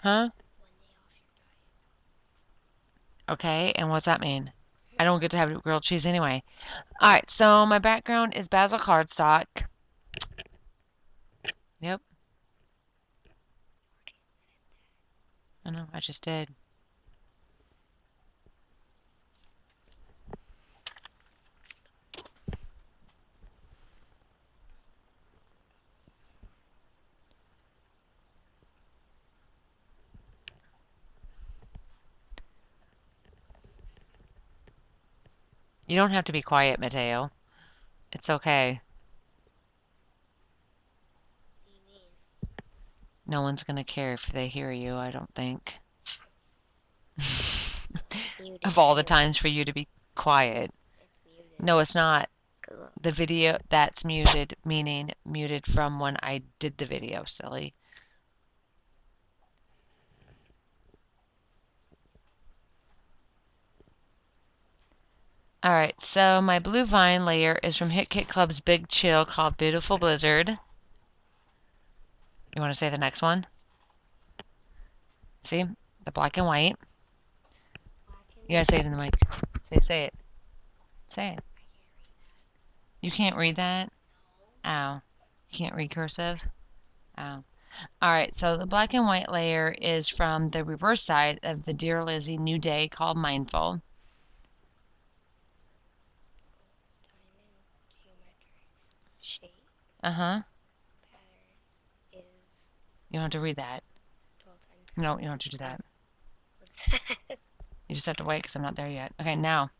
Huh? Okay, and what's that mean? I don't get to have grilled cheese anyway. Alright, so my background is basil cardstock. Yep. I know, I just did. You don't have to be quiet, Mateo. It's okay. No one's gonna care if they hear you, I don't think. Of all the times for you to be quiet. No, it's not. The video, that's muted, meaning muted from when I did the video, silly. Alright, so my blue vine layer is from Hit Kit Club's Big Chill called Beautiful Blizzard. You want to say the next one? See? The black and white. You gotta say it in the mic. Say it. Say it. You can't read that? Ow. You can't read cursive? Ow. Alright, so the black and white layer is from the reverse side of the Dear Lizzie New Day called Mindful. Uh-huh. You don't have to read that. No, you don't have to do that. You just have to wait because I'm not there yet. Okay, now.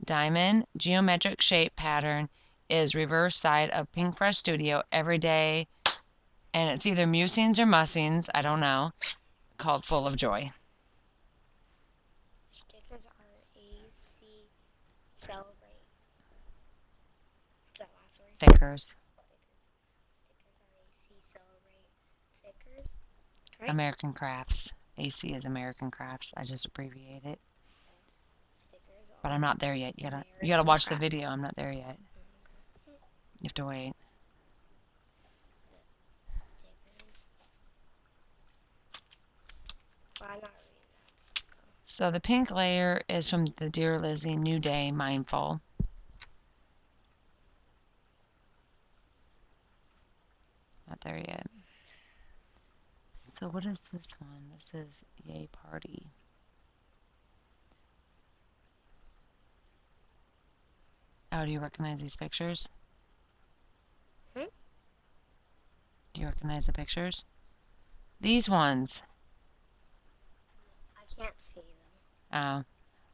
Diamond geometric shape pattern is reverse side of Pink Fresh Studio Every Day, and it's either Musings or Mussings, I don't know, called Full of Joy. Stickers are AC Celebrate. What's that last word? Thickers. Stickers are AC Celebrate. Thickers. Right? American Crafts. AC is American Crafts. I just abbreviate it. But I'm not there yet. You gotta watch the video. I'm not there yet. You have to wait. Well, I'm not reading that. So the pink layer is from the Dear Lizzie New Day Mindful. Not there yet. So what is this one? This is Yay Party. Oh, do you recognize these pictures? Hmm? Do you recognize the pictures? These ones. I can't see them. Oh,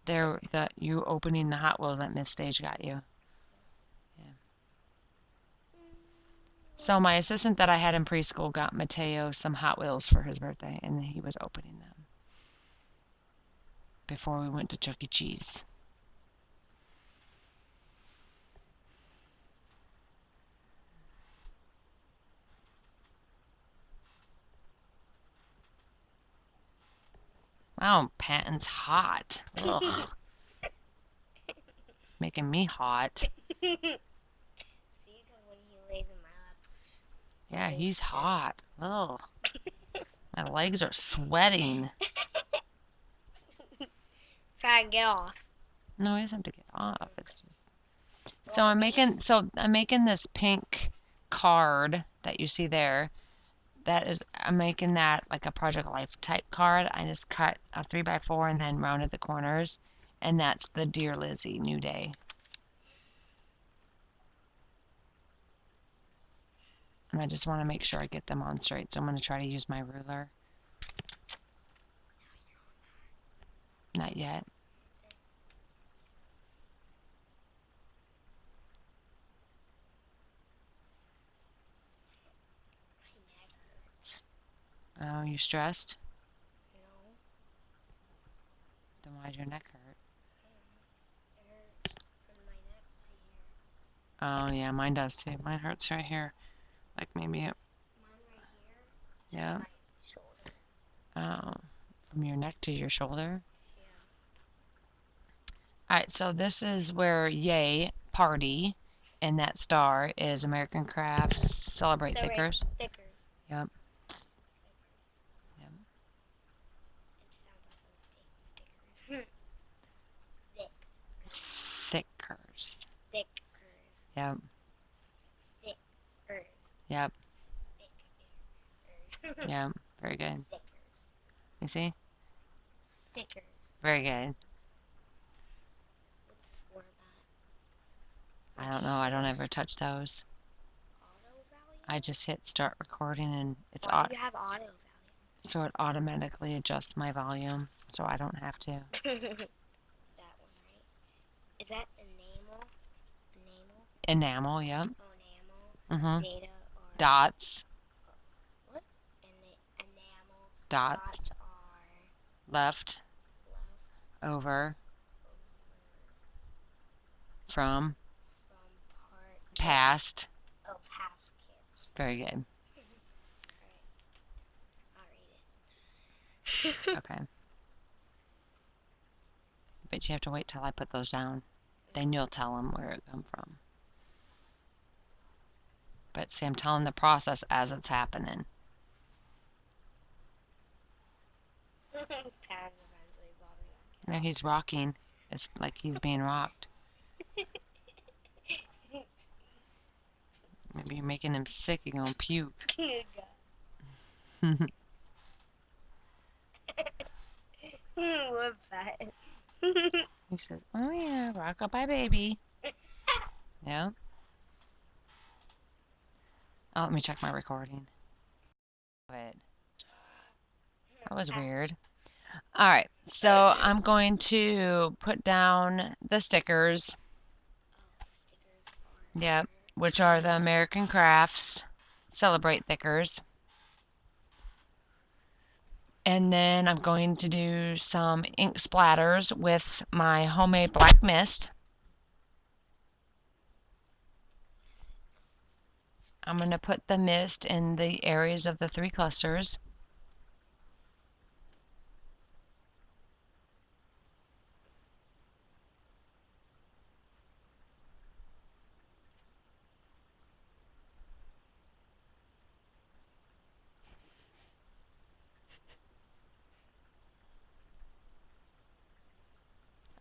they're you opening the Hot Wheels that Miss Stage got you. Yeah. So my assistant that I had in preschool got Mateo some Hot Wheels for his birthday, and he was opening them before we went to Chuck E. Cheese. Wow, Patton's hot. Ugh. Making me hot. See, because when he lays in my lap. Yeah, he's hot. Ugh. My legs are sweating. Try to get off. No, he doesn't have to get off. It's just. So I'm making this pink card that you see there. I'm making that like a Project Life type card. I just cut a 3x4 and then rounded the corners, and that's the Dear Lizzie New Day. And I just want to make sure I get them on straight, so I'm going to try to use my ruler. Not yet. My neck hurts. Oh, you stressed? No. Then why'd your neck hurt? It hurts from my neck to here. Oh, yeah, mine does too. Mine hurts right here. Like maybe it. Mine right here. Yeah. My shoulder. Oh, from your neck to your shoulder? Yeah. Alright, so this is where Yay Party and that star is American Crafts Celebrate Thickers. Thickers. Yep. Yep. Thickers. Thickers. Yep. Thickers. Yep. Thickers. Yep. Very good. Thickers. You see? Thickers. Very good. What's the format? I don't know. I don't ever touch those. Auto volume? I just hit start recording and it's Why do you have auto volume? so it automatically adjusts my volume so I don't have to. That one, right? Is that enamel? Enamel, yep. Oh, enamel. Mm-hmm. Data or Dots. what? Enamel. Dots. Dots are Left. left Over. over From. part Past. Oh, past kids. Very good. Alright. I'll read it. Okay. But you have to wait till I put those down. Then you'll tell them where it come from. But see, I'm telling the process as it's happening. Now he's rocking. It's like he's being rocked. Maybe you're making him sick. You're gonna puke. What's that? He says, "Oh yeah, rock up my baby." Yeah. Oh, let me check my recording. But that was weird. All right, so I'm going to put down the stickers. Yep, which are the American Crafts Celebrate Thickers. And then I'm going to do some ink splatters with my homemade black mist. I'm going to put the mist in the areas of the 3 clusters.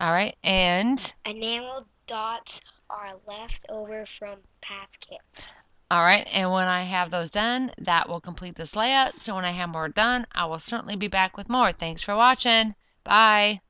All right, and enamel dots are left over from past kits. all right, and when I have those done, that will complete this layout. So when I have more done, I will certainly be back with more. Thanks for watching. Bye.